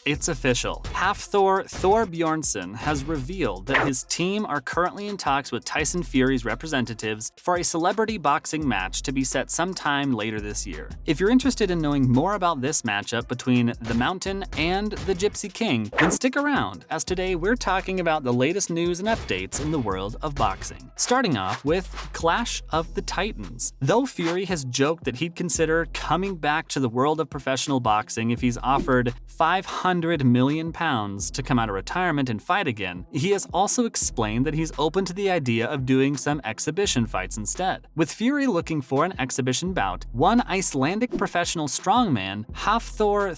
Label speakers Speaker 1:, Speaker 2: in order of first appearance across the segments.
Speaker 1: It's official. Haftor Bjornsson has revealed that his team are currently in talks with Tyson Fury's representatives for a celebrity boxing match to be set sometime later this year. If you're interested in knowing more about this matchup between the Mountain and the Gypsy King, then stick around, as today we're talking about the latest news and updates in the world of boxing. Starting off with Clash of the Titans. Though Fury has joked that he'd consider coming back to the world of professional boxing if he's offered $500 million to come out of retirement and fight again, he has also explained that he's open to the idea of doing some exhibition fights instead. With Fury looking for an exhibition bout, one Icelandic professional strongman, Haftor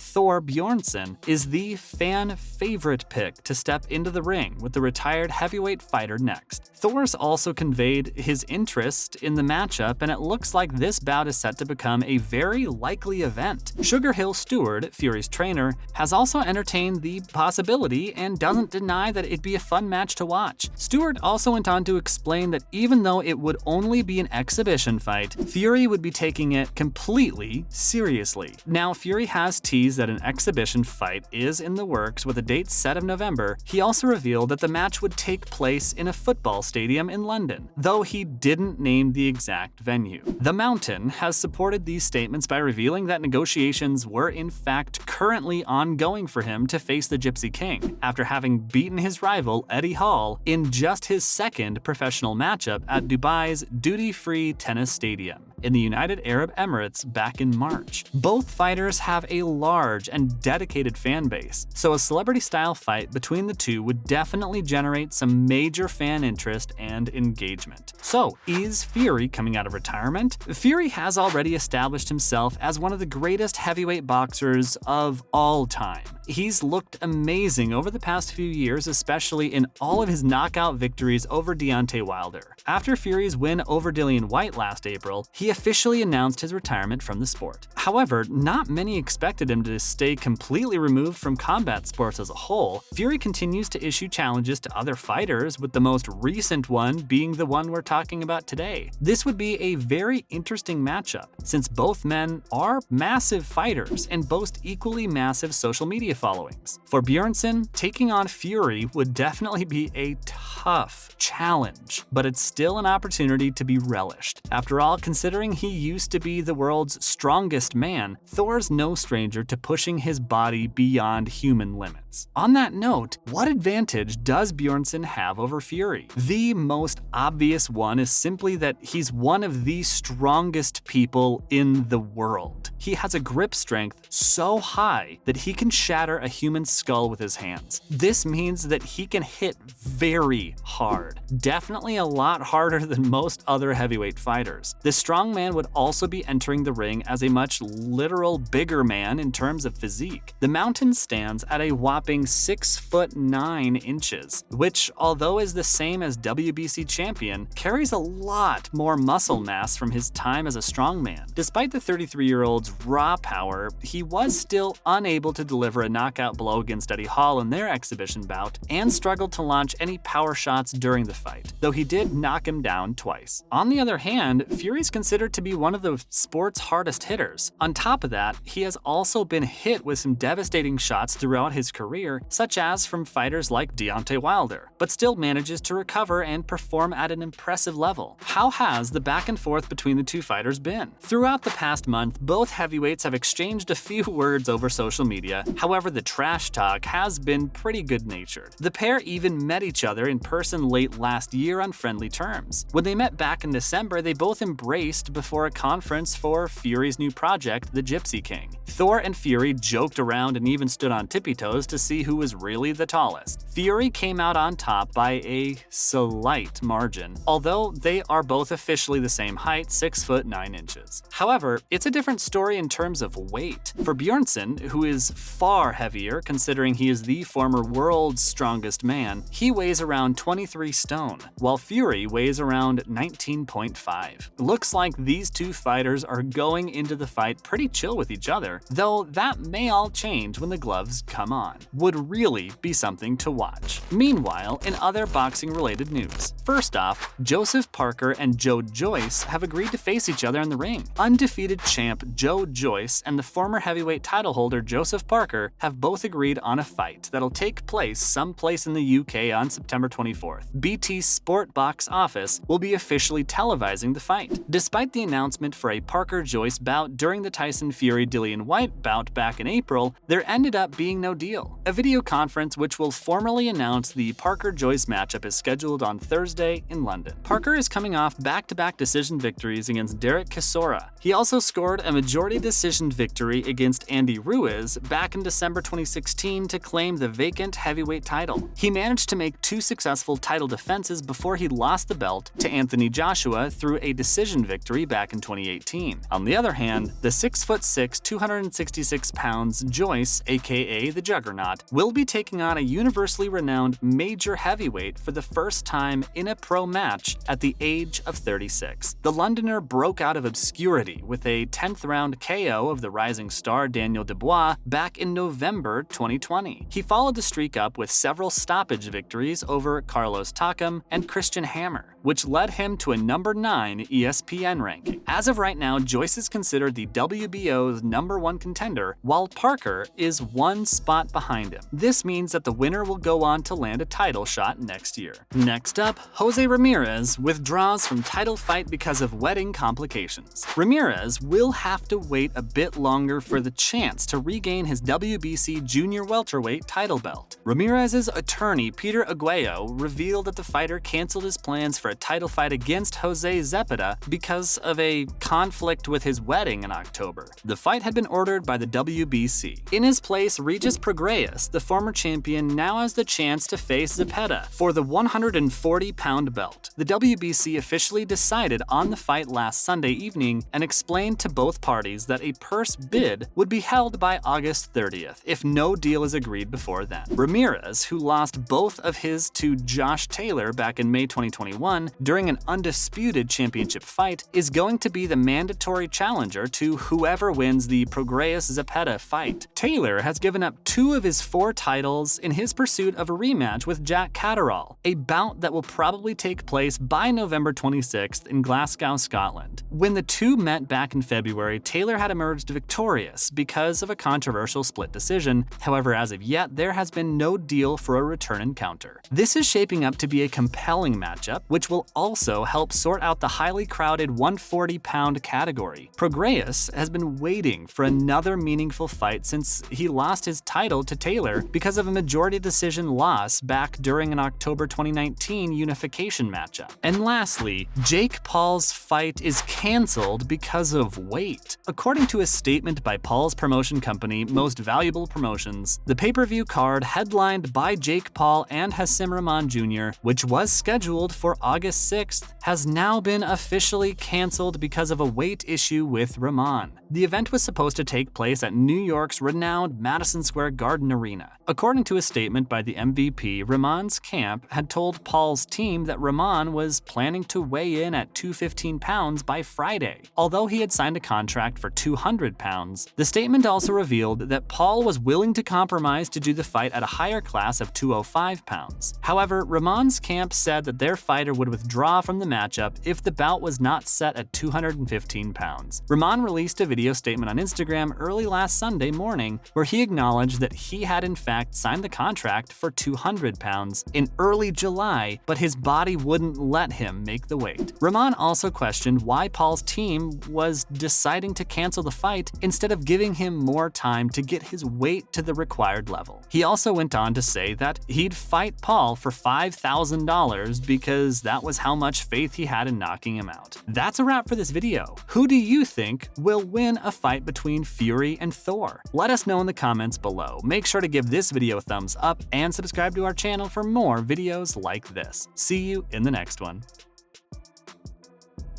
Speaker 1: Bjornsson, is the fan favorite pick to step into the ring with the retired heavyweight fighter next. Thor's also conveyed his interest in the matchup, and it looks like this bout is set to become a very likely event. Sugar Hill Stewart, Fury's trainer, has also entertained the possibility and doesn't deny that it'd be a fun match to watch. Stewart also went on to explain that even though it would only be an exhibition fight, Fury would be taking it completely seriously. Now, Fury has teased that an exhibition fight is in the works with a date set of November. He also revealed that the match would take place in a football stadium in London, though he didn't name the exact venue. The Mountain has supported these statements by revealing that negotiations were in fact currently ongoing for him to face the Gypsy King, after having beaten his rival Eddie Hall in just his second professional matchup at Dubai's duty-free tennis stadium in the United Arab Emirates back in March. Both fighters have a large and dedicated fan base, so a celebrity-style fight between the two would definitely generate some major fan interest and engagement. So, is Fury coming out of retirement? Fury has already established himself as one of the greatest heavyweight boxers of all time. He's looked amazing over the past few years, especially in all of his knockout victories over Deontay Wilder. After Fury's win over Dillian Whyte last April, he officially announced his retirement from the sport. However, not many expected him to stay completely removed from combat sports as a whole. Fury continues to issue challenges to other fighters, with the most recent one being the one we're talking about today. This would be a very interesting matchup, since both men are massive fighters and boast equally massive social media followings. For Bjornsson, taking on Fury would definitely be a tough challenge, but it's still an opportunity to be relished. After all, considering he used to be the world's strongest man, Thor's no stranger to pushing his body beyond human limits. On that note, what advantage does Bjornsson have over Fury? The most obvious one is simply that he's one of the strongest people in the world. He has a grip strength so high that he can shatter a human skull with his hands. This means that he can hit very hard, definitely a lot harder than most other heavyweight fighters. The strongman would also be entering the ring as a much literal bigger man in terms of physique. The Mountain stands at a whopping 6'9", which, although is the same as WBC champion, carries a lot more muscle mass from his time as a strongman. Despite the 33-year-old's raw power, he was still unable to deliver a knockout blow against Eddie Hall in their exhibition bout, and struggled to launch any power shots during the fight, though he did knock him down twice. On the other hand, Fury's considered to be one of the sport's hardest hitters. On top of that, he has also been hit with some devastating shots throughout his career, such as from fighters like Deontay Wilder, but still manages to recover and perform at an impressive level. How has the back and forth between the two fighters been? Throughout the past month, both heavyweights have exchanged a few words over social media. However, the trash talk has been pretty good-natured. The pair even met each other in person late last year on friendly terms. When they met back in December, they both embraced before a conference for Fury's new project, the Gypsy King. Thor and Fury joked around and even stood on tippy toes to see who was really the tallest. Fury came out on top by a slight margin, although they are both officially the same height, 6'9". However, it's a different story in terms of weight. For Bjornsson, who is far heavier considering he is the former world's strongest man, he weighs around 23 stone, while Fury weighs around 19.5. Looks like these two fighters are going into the fight pretty chill with each other, though that may all change when the gloves come on. Would really be something to watch. Meanwhile, in other boxing-related news, first off, Joseph Parker and Joe Joyce have agreed to face each other in the ring. Undefeated champ Joe Joyce and the former heavyweight title holder Joseph Parker have both agreed on a fight that'll take place someplace in the UK on September 24th. BT's Sport Box office will be officially televising the fight. Despite the announcement for a Parker-Joyce bout during the Tyson Fury-Dillian Whyte bout back in April, there ended up being no deal. A video conference which will formally announce the Parker-Joyce matchup is scheduled on Thursday in London. Parker is coming off back-to-back decision victories against Derek Chisora. He also scored a majority decision victory against Andy Ruiz back in December 2016 to claim the vacant heavyweight title. He managed to make 2 successful title defenses before he lost the belt to Anthony Joshua through a decision victory back in 2018. On the other hand, the 6'6", 266 pounds Joyce, aka the Juggernaut, will be taking on a universally renowned major heavyweight for the first time in a pro match at the age of 36. The Londoner broke out of obscurity with a 10th round KO of the rising star Daniel Dubois back in November 2020. He followed the streak up with several stoppage victories over Carlos Takam and Christian Hammer, which led him to a number 9 ESPN ranking. As of right now, Joyce is considered the WBO's #1 contender, while Parker is 1 spot behind him. This means that the winner will go on to land a title shot next year. Next up, Jose Ramirez withdraws from title fight because of wedding complications. Ramirez will have to wait a bit longer for the chance to regain his WBC junior welterweight title belt. Ramirez's attorney Peter Aguayo revealed that the fighter canceled his plans for a title fight against Jose Zepeda because of a conflict with his wedding in October. The fight had been ordered by the WBC. In his place, Regis Prograis, the former champion, now has the chance to face Zepeda for the 140-pound belt. The WBC officially decided on the fight last Sunday evening and explained to both parties that a purse bid would be held by August 30th if no deal is agreed before then. Ramirez, who lost both of his to Josh Taylor back in May 2021 during an undisputed championship fight, is going to be the mandatory challenger to whoever wins the Prograis-Zepeda fight. Taylor has given up 2 of his 4 titles in his pursuit of a rematch with Jack Catterall, a bout that will probably take place by November 26th in Glasgow, Scotland. When the two met back in February, Taylor had emerged victorious because of a controversial split decision. However, as of yet, there has been no deal for a return encounter. This is shaping up to be a compelling matchup, which will also help sort out the highly crowded 140-pound category. Prograis has been waiting for another meaningful fight since he lost his title to Taylor because of a majority decision loss back during an October 2019 unification matchup. And lastly, Jake Paul's fight is cancelled because of weight. According to a statement by Paul's promotion company, Most Valuable Promotions, the pay-per-view card headlined by Jake Paul and Hasim Rahman Jr., which was scheduled for August 6th, has now been officially cancelled because of a weight issue with Rahman. The event was supposed to take place at New York's renowned Madison Square Garden Arena. According to a statement by the MVP, Rahman's camp had told Paul's team that Rahman was planning to weigh in at 215 pounds by Friday. Although he had signed a contract for 200 pounds, the statement also revealed that Paul was willing to compromise to do the fight at a higher class of 205 pounds. However, Rahman's camp said that their fighter would withdraw from the matchup if the bout was not set at 215 pounds. Rahman released a video statement on Instagram early last Sunday morning where he acknowledged that he had in fact signed the contract for 200 pounds in early July, but his body wouldn't let him make the weight. Rahman also questioned why Paul's team was deciding to cancel the fight instead of giving him more time to get his weight to the required level. He also went on to say that he'd fight Paul for $5,000 because that was how much faith he had in knocking him out. That's a wrap for this video. Who do you think will win a fight between Fury and Thor? Let us know in the comments below. Make sure to give this video a thumbs up and subscribe to our channel for more videos like this. See you in the next one.